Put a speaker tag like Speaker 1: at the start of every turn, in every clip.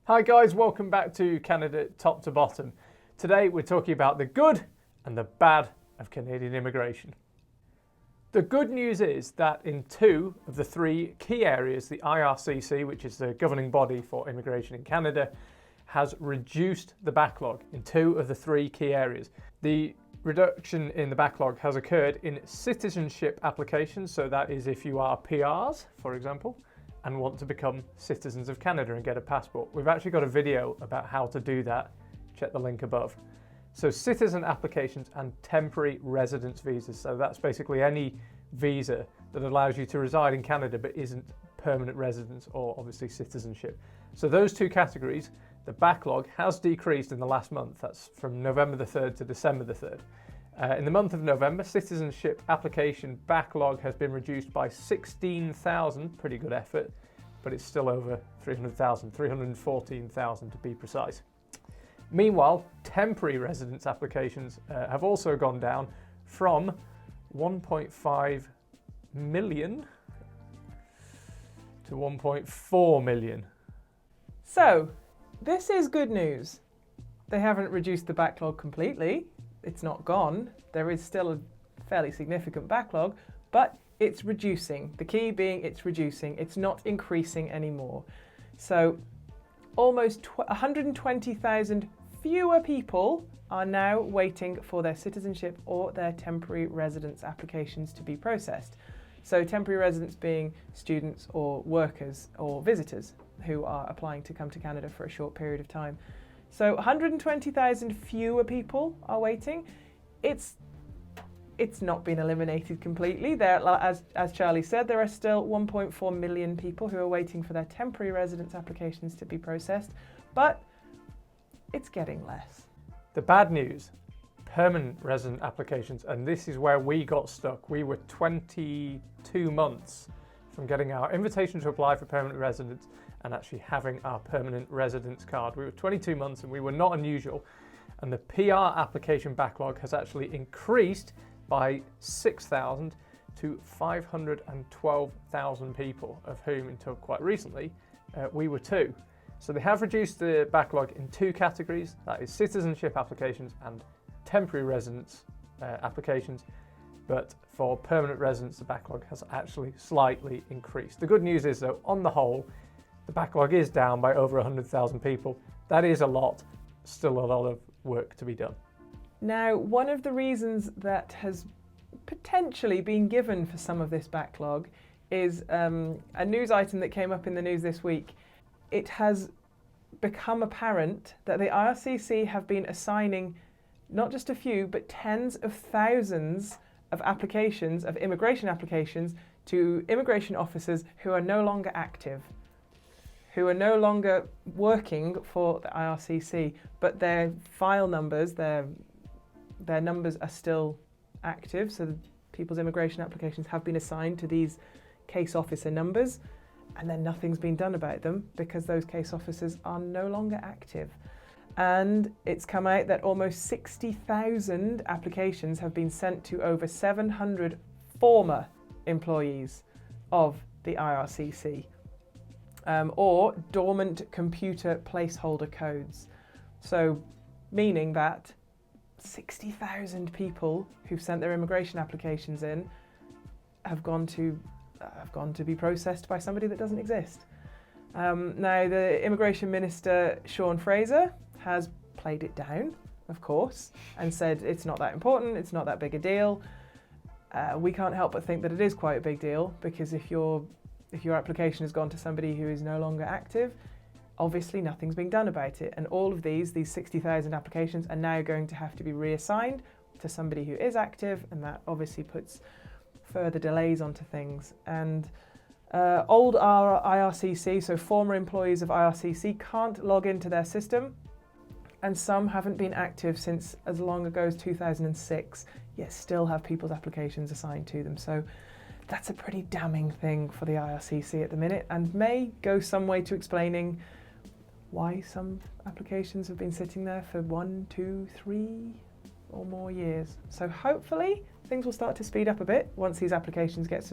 Speaker 1: Hi guys, welcome back to Canada Top to Bottom. Today we're talking about the good and the bad of Canadian immigration. The good news is that in 2 of the 3 key areas, the IRCC, which is the governing body for immigration in Canada, has reduced the backlog in 2 of the 3 key areas. The reduction in the backlog has occurred in citizenship applications, so that is if you are PRs, for example, and want to become citizens of Canada and get a passport. We've actually got a video about how to do that. Check the link above. So citizen applications and temporary residence visas. So that's basically any visa that allows you to reside in Canada but isn't permanent residence or obviously citizenship. So those 2 categories, the backlog has decreased in the last month. That's from November the 3rd to December the 3rd. In the month of November, citizenship application backlog has been reduced by 16,000, pretty good effort, but it's still over 300,000, 314,000 to be precise. Meanwhile, temporary residence applications have also gone down from 1.5 million to 1.4 million.
Speaker 2: So, this is good news. They haven't reduced the backlog completely. It's not gone. There is still a fairly significant backlog, but it's reducing. The key being it's reducing. It's not increasing anymore. So almost 120,000 fewer people are now waiting for their citizenship or their temporary residence applications to be processed. So temporary residents being students or workers or visitors who are applying to come to Canada for a short period of time. So 120,000 fewer people are waiting. It's not been eliminated completely. There, as Charlie said, there are still 1.4 million people who are waiting for their temporary residence applications to be processed, but it's getting less.
Speaker 1: The bad news, permanent resident applications, and this is where we got stuck. We were 22 months from getting our invitation to apply for permanent residence and actually having our permanent residence card. We were 22 months and we were not unusual. And the PR application backlog has actually increased by 6,000 to 512,000 people, of whom until quite recently, we were 2. So they have reduced the backlog in 2 categories, that is citizenship applications and temporary residence applications. But for permanent residence, the backlog has actually slightly increased. The good news is though, on the whole, the backlog is down by over 100,000 people. That is a lot, still a lot of work to be done.
Speaker 2: Now, one of the reasons that has potentially been given for some of this backlog is a news item that came up in the news this week. It has become apparent that the IRCC have been assigning not just a few, but tens of thousands of applications, of immigration applications, to immigration officers who are no longer active, who are no longer working for the IRCC, but their file numbers, their numbers are still active. So the people's immigration applications have been assigned to these case officer numbers, and then nothing's been done about them because those case officers are no longer active. And it's come out that almost 60,000 applications have been sent to over 700 former employees of the IRCC. Or dormant computer placeholder codes. So meaning that 60,000 people who've sent their immigration applications in have gone to be processed by somebody that doesn't exist. Now the Immigration Minister, Sean Fraser, has played it down, of course, and said it's not that important, it's not that big a deal. We can't help but think that it is quite a big deal, because if your application has gone to somebody who is no longer active, obviously nothing's being done about it. And all of these 60,000 applications are now going to have to be reassigned to somebody who is active, and that obviously puts further delays onto things. And old IRCC, so former employees of IRCC, can't log into their system, and some haven't been active since as long ago as 2006, yet still have people's applications assigned to them. So that's a pretty damning thing for the IRCC at the minute, and may go some way to explaining why some applications have been sitting there for 1, 2, 3 or more years. So hopefully things will start to speed up a bit once these applications get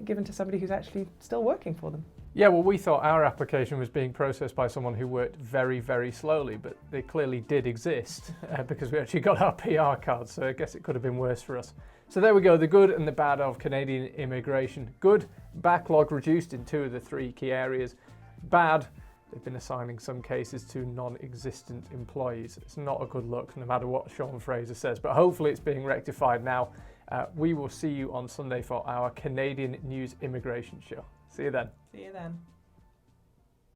Speaker 2: given to somebody who's actually still working for them.
Speaker 1: Yeah, well, we thought our application was being processed by someone who worked very, very slowly, but they clearly did exist because we actually got our PR cards, so I guess it could have been worse for us. So there we go, the good and the bad of Canadian immigration. Good, backlog reduced in 2 of the 3 key areas. Bad, they've been assigning some cases to non-existent employees. It's not a good look, no matter what Sean Fraser says, but hopefully it's being rectified now. We will see you on Sunday for our Canadian News Immigration Show. See you then.
Speaker 2: See you then.